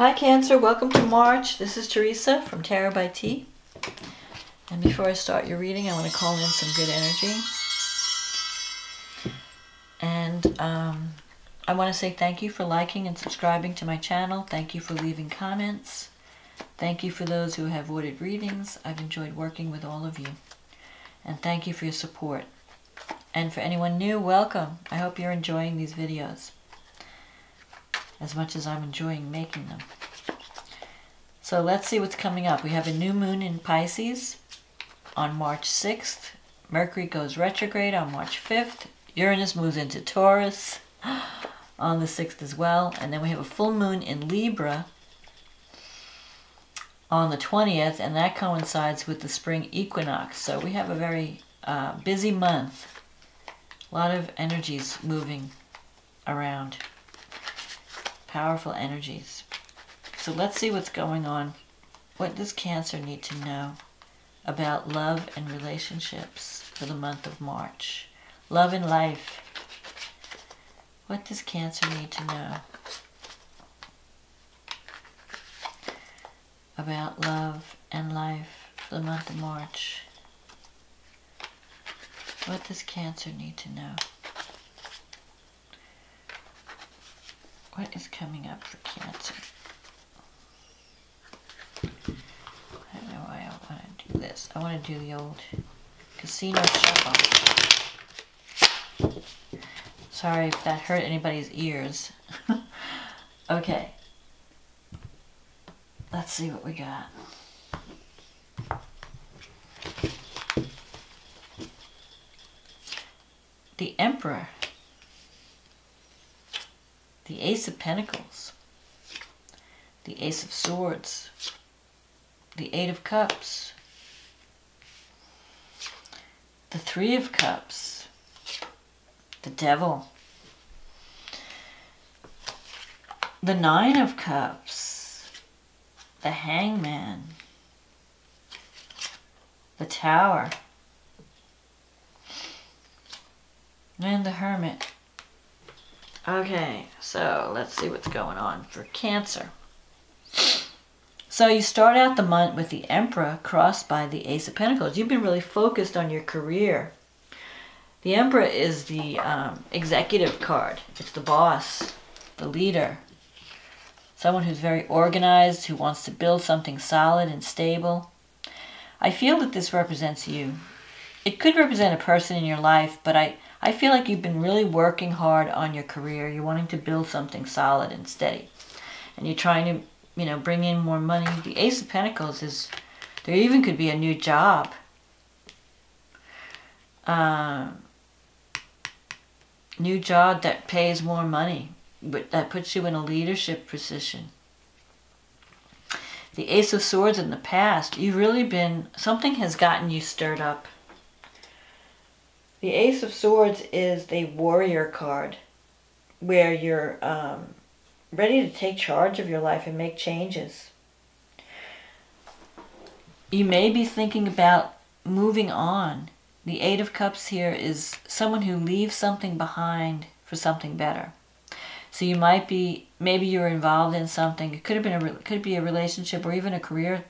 Hi Cancer, welcome to March. This is Teresa from Tarot by T. And before I start your reading, I want to call in some good energy. And I want to say thank you for liking and subscribing to my channel. Thank you for leaving comments. Thank you for those who have ordered readings. I've enjoyed working with all of you. And thank you for your support. And for anyone new, welcome. I hope you're enjoying these videos as much as I'm enjoying making them. So let's see what's coming up. We have a new moon in Pisces on March 6th. Mercury goes retrograde on March 5th. Uranus moves into Taurus on the 6th as well. And then we have a full moon in Libra on the 20th, and that coincides with the spring equinox. So we have a very busy month. A lot of energies moving around. Powerful energies. So let's see what's going on. What does Cancer need to know about love and relationships for the month of March? Love and life. What does Cancer need to know about love and life for the month of March? What does Cancer need to know? What is coming up for Cancer? I don't know why I want to do this. I want to do the old casino shuffle. Sorry if that hurt anybody's ears. Okay. Let's see what we got. The Emperor. The Ace of Pentacles. The Ace of Swords. The Eight of Cups. The Three of Cups. The Devil. The Nine of Cups. The Hangman. The Tower. And the Hermit. Okay, so let's see what's going on for Cancer. So you start out the month with the Emperor crossed by the Ace of Pentacles. You've been really focused on your career. The Emperor is the executive card. It's the boss, the leader. Someone who's very organized, who wants to build something solid and stable. I feel that this represents you. It could represent a person in your life, but I feel like you've been really working hard on your career. You're wanting to build something solid and steady. And you're trying to, bring in more money. The Ace of Pentacles is, there even could be a new job. New job that pays more money, but that puts you in a leadership position. The Ace of Swords in the past, you've really been, something has gotten you stirred up. The Ace of Swords is the warrior card, where you're ready to take charge of your life and make changes. You may be thinking about moving on. The Eight of Cups here is someone who leaves something behind for something better. So you might be, maybe you're involved in something. It could have been could be a relationship or even a career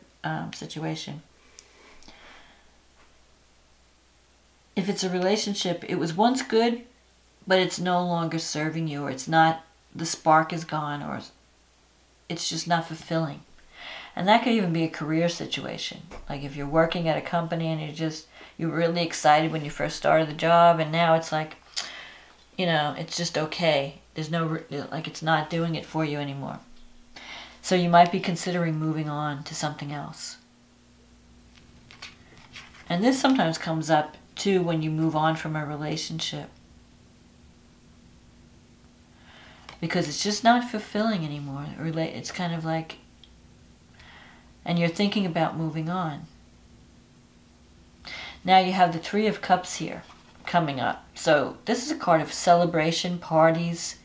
situation. If it's a relationship, it was once good, but it's no longer serving you, or it's not, the spark is gone, or it's just not fulfilling. And that could even be a career situation. Like if you're working at a company and you're really excited when you first started the job, and now it's like, it's just okay. There's no, like it's not doing it for you anymore. So you might be considering moving on to something else. And this sometimes comes up too when you move on from a relationship, because it's just not fulfilling anymore. It's kind of like, and you're thinking about moving on. Now you have the Three of Cups here coming up. So this is a card of celebration, parties.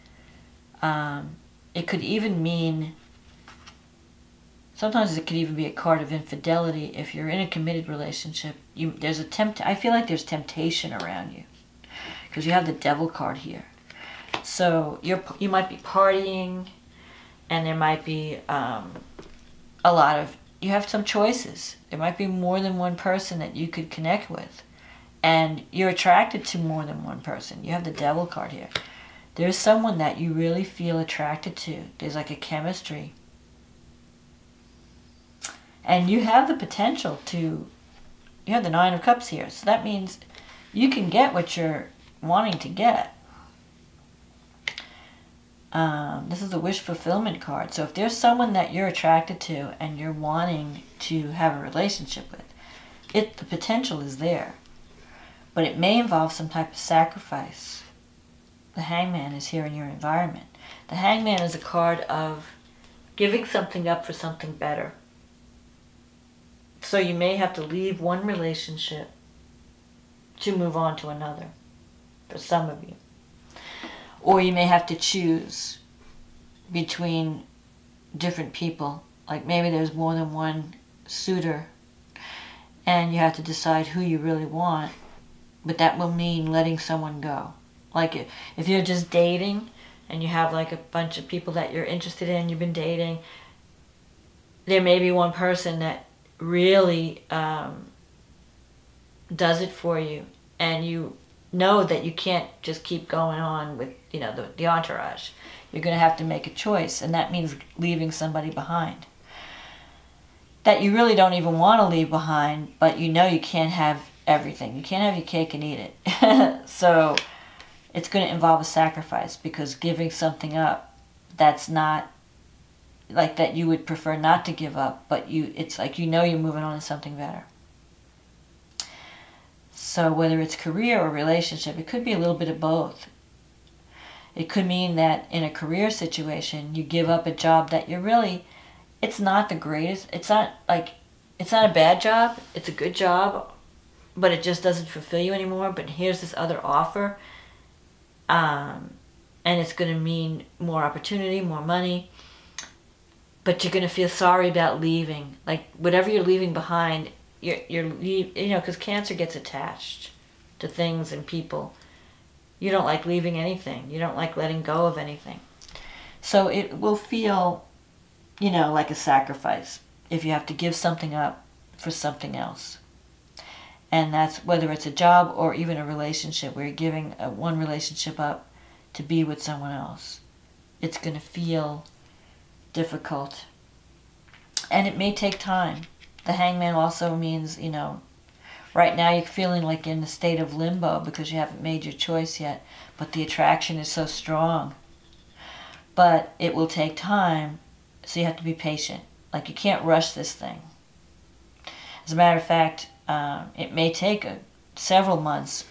It could even mean, sometimes it could even be a card of infidelity. If you're in a committed relationship, I feel like there's temptation around you, because you have the Devil card here. So you might be partying, And there might be a lot of, you have some choices. There might be more than one person that you could connect with. And you're attracted to more than one person. You have the Devil card here. There's someone that you really feel attracted to. There's like a chemistry. And you have the potential to, you have the Nine of Cups here. So that means you can get what you're wanting to get. This is the wish fulfillment card. So if there's someone that you're attracted to and you're wanting to have a relationship with, the potential is there. But it may involve some type of sacrifice. The Hangman is here in your environment. The Hangman is a card of giving something up for something better. So you may have to leave one relationship to move on to another, for some of you. Or you may have to choose between different people. Like maybe there's more than one suitor and you have to decide who you really want. But that will mean letting someone go. Like if you're just dating and you have like a bunch of people that you're interested in, you've been dating, there may be one person that really does it for you, and you know that you can't just keep going on with, you know, the entourage. You're going to have to make a choice, and that means leaving somebody behind that you really don't even want to leave behind, but you know you can't have everything. You can't have your cake and eat it. So it's going to involve a sacrifice, because giving something up that's not like that you would prefer not to give up, but it's like you know you're moving on to something better. So whether it's career or relationship, it could be a little bit of both. It could mean that in a career situation, you give up a job that you're really, it's not the greatest. It's not a bad job. It's a good job, but it just doesn't fulfill you anymore. But here's this other offer, and it's going to mean more opportunity, more money. But you're going to feel sorry about leaving. Like whatever you're leaving behind, because Cancer gets attached to things and people. You don't like leaving anything. You don't like letting go of anything. So it will feel, like a sacrifice if you have to give something up for something else. And that's whether it's a job or even a relationship where you're giving one relationship up to be with someone else. It's going to feel difficult. And it may take time. The Hangman also means, right now you're feeling like in a state of limbo because you haven't made your choice yet, but the attraction is so strong. But it will take time, so you have to be patient. Like you can't rush this thing. As a matter of fact, it may take several months,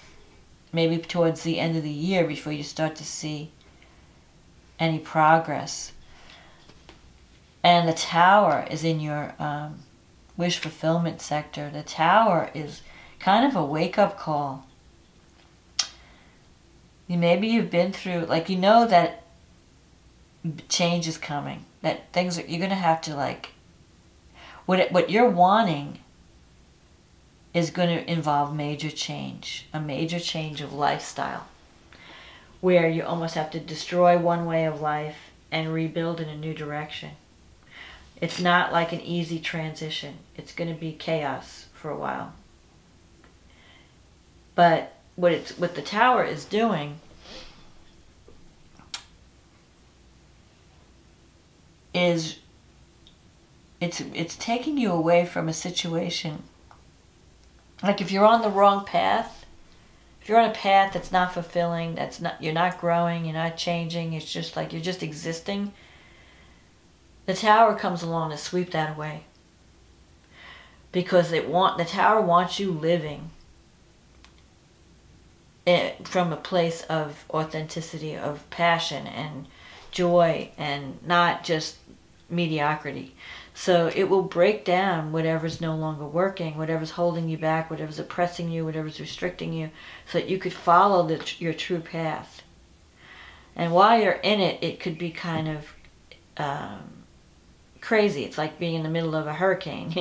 maybe towards the end of the year, before you start to see any progress. And the Tower is in your wish fulfillment sector. The Tower is kind of a wake-up call. Maybe you've been through, that change is coming. That things you're going to have to, what you're wanting is going to involve major change. A major change of lifestyle. Where you almost have to destroy one way of life and rebuild in a new direction. It's not like an easy transition. It's going to be chaos for a while. But what the Tower is doing is it's taking you away from a situation. Like if you're on the wrong path, if you're on a path that's not fulfilling, you're not growing, you're not changing, it's just like you're just existing. The Tower comes along to sweep that away. Because the Tower wants you living from a place of authenticity, of passion and joy, and not just mediocrity. So it will break down whatever's no longer working, whatever's holding you back, whatever's oppressing you, whatever's restricting you, so that you could follow your true path. And while you're in it, it could be kind of crazy. It's like being in the middle of a hurricane,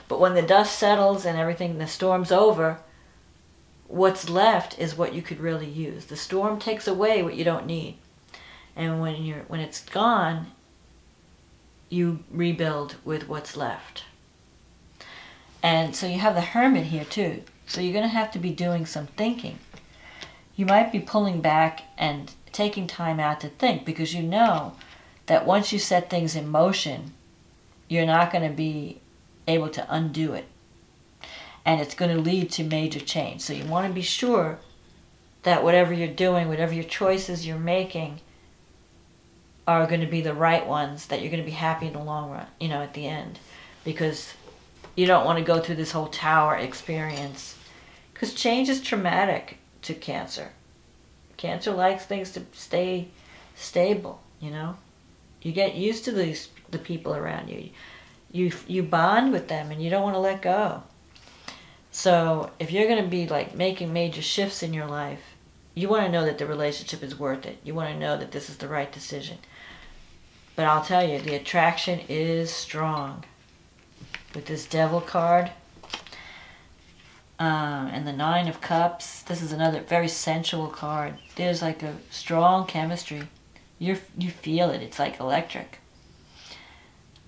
But when the dust settles and everything, the storm's over, what's left is what you could really use. The storm takes away what you don't need. And when it's gone, you rebuild with what's left. And so you have the Hermit here too. So you're going to have to be doing some thinking. You might be pulling back and taking time out to think, because you know that once you set things in motion, you're not going to be able to undo it. And it's going to lead to major change. So you want to be sure that whatever you're doing, whatever your choices you're making, are going to be the right ones, that you're going to be happy in the long run, you know, at the end. Because you don't want to go through this whole tower experience. Because change is traumatic to Cancer. Cancer likes things to stay stable, you know. You get used to the people around you. You bond with them and you don't want to let go. So if you're going to be like making major shifts in your life, you want to know that the relationship is worth it. You want to know that this is the right decision. But I'll tell you, the attraction is strong. With this Devil card and the Nine of Cups, this is another very sensual card. There's like a strong chemistry. You feel it. It's like electric.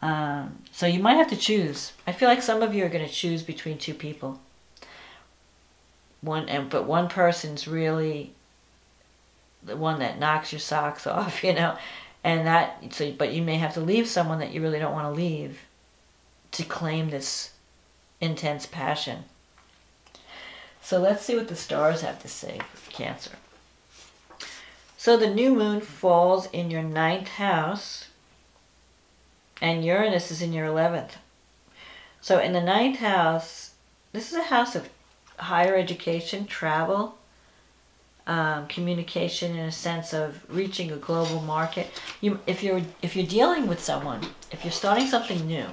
So you might have to choose. I feel like some of you are going to choose between two people. But one person's really the one that knocks your socks off, you know. But you may have to leave someone that you really don't want to leave to claim this intense passion. So let's see what the stars have to say for Cancer. So the new moon falls in your 9th house, and Uranus is in your 11th. So in the 9th house, this is a house of higher education, travel, communication, in a sense of reaching a global market. If you're dealing with someone, if you're starting something new,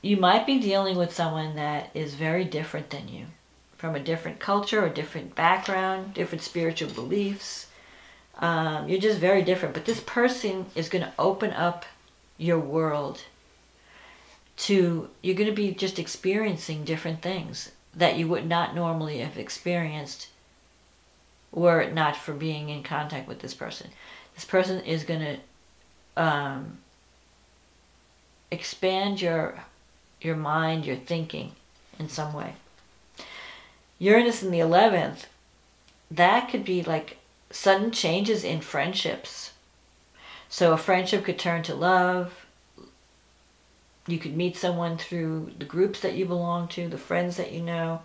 you might be dealing with someone that is very different than you, from a different culture, a different background, different spiritual beliefs. You're just very different. But this person is going to open up your world to, you're going to be just experiencing different things that you would not normally have experienced were it not for being in contact with this person. This person is going to expand your mind, your thinking in some way. Uranus in the 11th, that could be like sudden changes in friendships. So a friendship could turn to love. You could meet someone through the groups that you belong to, the friends that you know.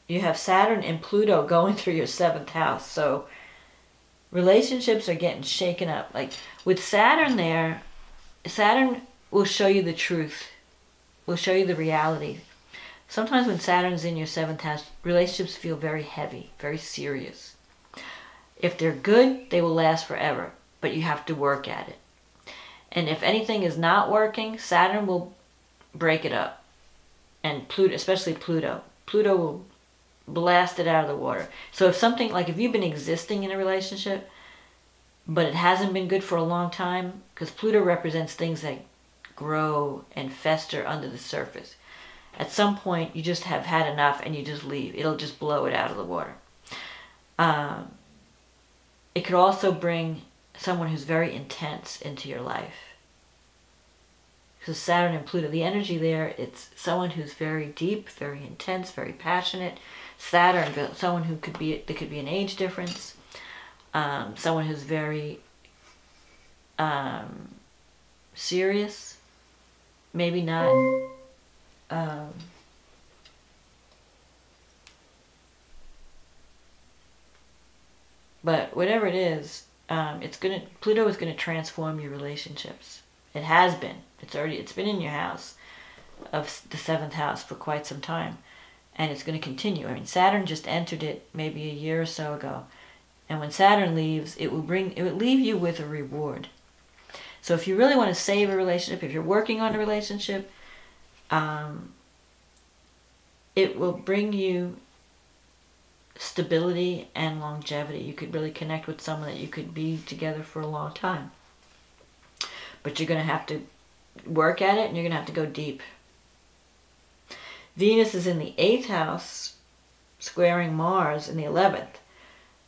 You have Saturn and Pluto going through your 7th house. So relationships are getting shaken up. Like with Saturn there, Saturn will show you the truth, will show you the reality. Sometimes when Saturn's in your 7th house, relationships feel very heavy, very serious. If they're good, they will last forever, but you have to work at it. And if anything is not working, Saturn will break it up. And Pluto, especially Pluto will blast it out of the water. So if something, like if you've been existing in a relationship, but it hasn't been good for a long time, because Pluto represents things that grow and fester under the surface. At some point, you just have had enough and you just leave. It'll just blow it out of the water. It could also bring someone who's very intense into your life. Because Saturn and Pluto, the energy there, it's someone who's very deep, very intense, very passionate. Saturn, someone who could be, there could be an age difference. Someone who's very serious, maybe not. But whatever it is, Pluto is gonna transform your relationships. It has been. It's been in your house of the 7th house for quite some time, and it's going to continue. I mean, Saturn just entered it maybe a year or so ago, and when Saturn leaves, it will leave you with a reward. So if you really want to save a relationship, if you're working on a relationship, it will bring you stability and longevity. You could really connect with someone that you could be together for a long time. But you're going to have to work at it, and you're going to have to go deep. Venus is in the 8th house, squaring Mars in the 11th.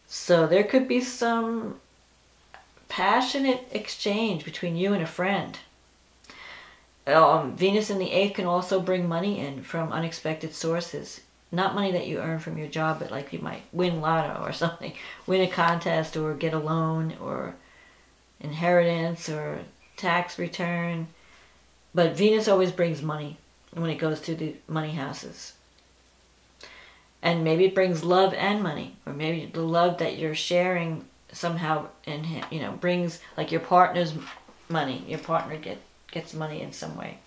So there could be some passionate exchange between you and a friend. Venus in the 8th can also bring money in from unexpected sources. Not money that you earn from your job, but like you might win lotto or something. Win a contest or get a loan or inheritance or tax return. But Venus always brings money when it goes to the money houses. And maybe it brings love and money. Or maybe the love that you're sharing somehow, and brings like your partner's money. Your partner gets money in some way.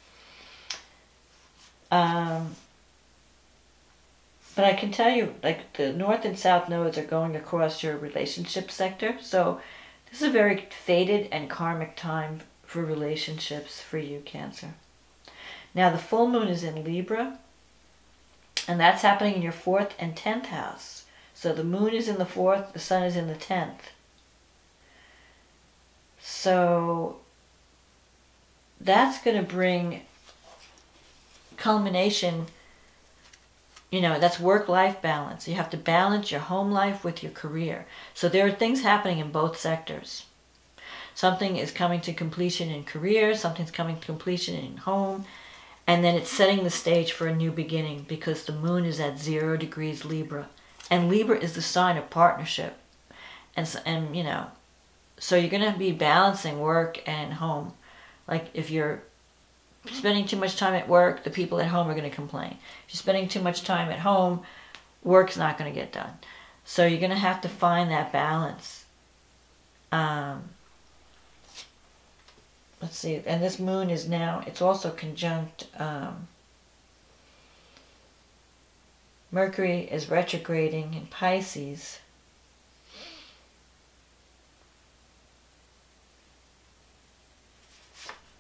But I can tell you, like, the North and South nodes are going across your relationship sector. So this is a very fated and karmic time for relationships for you, Cancer. Now, the full moon is in Libra, and that's happening in your 4th and 10th house. So the moon is in the 4th, the sun is in the 10th. So that's going to bring culmination. That's work-life balance. You have to balance your home life with your career. So there are things happening in both sectors. Something is coming to completion in career, something's coming to completion in home, and then it's setting the stage for a new beginning because the moon is at 0 degrees Libra. And Libra is the sign of partnership. And so you're going to be balancing work and home. Like if you're spending too much time at work, the people at home are going to complain. If you're spending too much time at home, work's not going to get done. So you're going to have to find that balance. Let's see. And this moon is now, it's also conjunct. Mercury is retrograding in Pisces.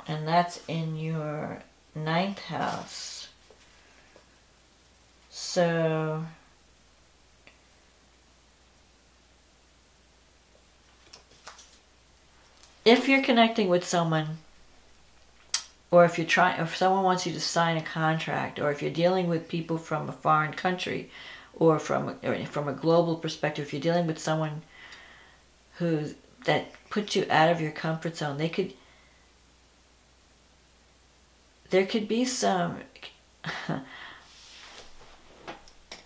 And that's in your 9th house. So if you're connecting with someone, or if someone wants you to sign a contract, or if you're dealing with people from a foreign country, or from a global perspective, if you're dealing with someone that puts you out of your comfort zone, there could be some,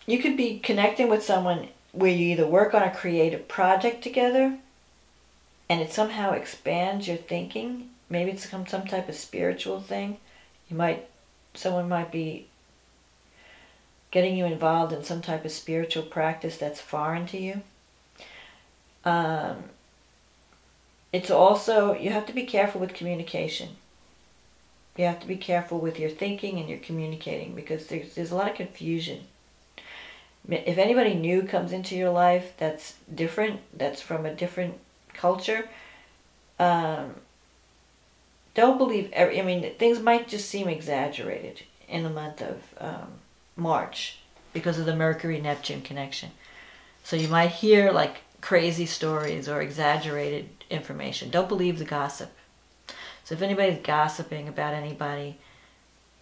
you could be connecting with someone where you either work on a creative project together and it somehow expands your thinking. Maybe it's some type of spiritual thing. Someone might be getting you involved in some type of spiritual practice that's foreign to you. It's also, you have to be careful with communication. You have to be careful with your thinking and your communicating because there's a lot of confusion. If anybody new comes into your life that's different, that's from a different culture, don't believe things might just seem exaggerated in the month of March because of the Mercury-Neptune connection. So you might hear like crazy stories or exaggerated information. Don't believe the gossip. So if anybody's gossiping about anybody,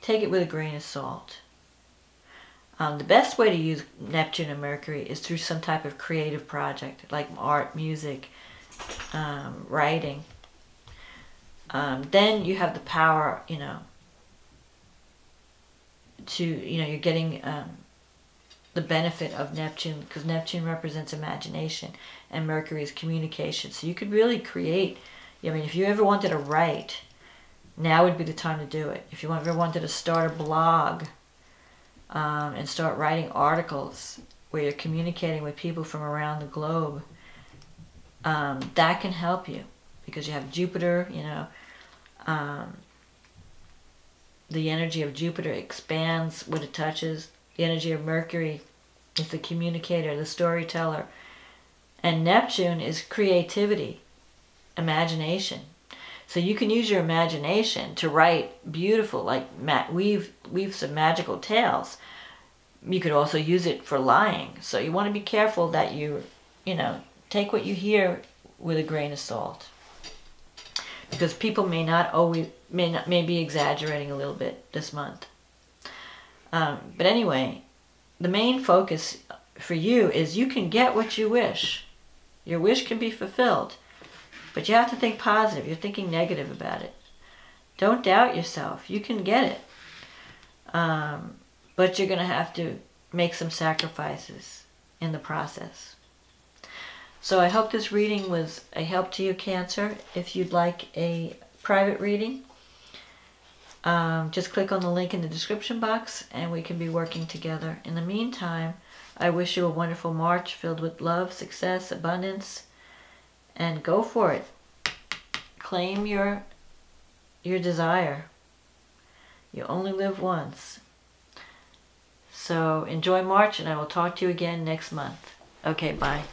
take it with a grain of salt. The best way to use Neptune and Mercury is through some type of creative project, like art, music, writing. Then you have the power, you're getting the benefit of Neptune, because Neptune represents imagination and Mercury is communication. So you could really create. If you ever wanted to write, now would be the time to do it. If you ever wanted to start a blog and start writing articles where you're communicating with people from around the globe, that can help you because you have Jupiter, the energy of Jupiter expands what it touches. The energy of Mercury is the communicator, the storyteller. And Neptune is creativity, imagination. So you can use your imagination to write beautiful, like weave some magical tales. You could also use it for lying. So you want to be careful that you take what you hear with a grain of salt. Because people may be exaggerating a little bit this month. But anyway, the main focus for you is you can get what you wish. Your wish can be fulfilled. But you have to think positive. You're thinking negative about it. Don't doubt yourself. You can get it. But you're going to have to make some sacrifices in the process. So I hope this reading was a help to you, Cancer. If you'd like a private reading, just click on the link in the description box and we can be working together. In the meantime, I wish you a wonderful March filled with love, success, abundance, and go for it. Claim your desire. You only live once. So enjoy March, and I will talk to you again next month. Okay, bye.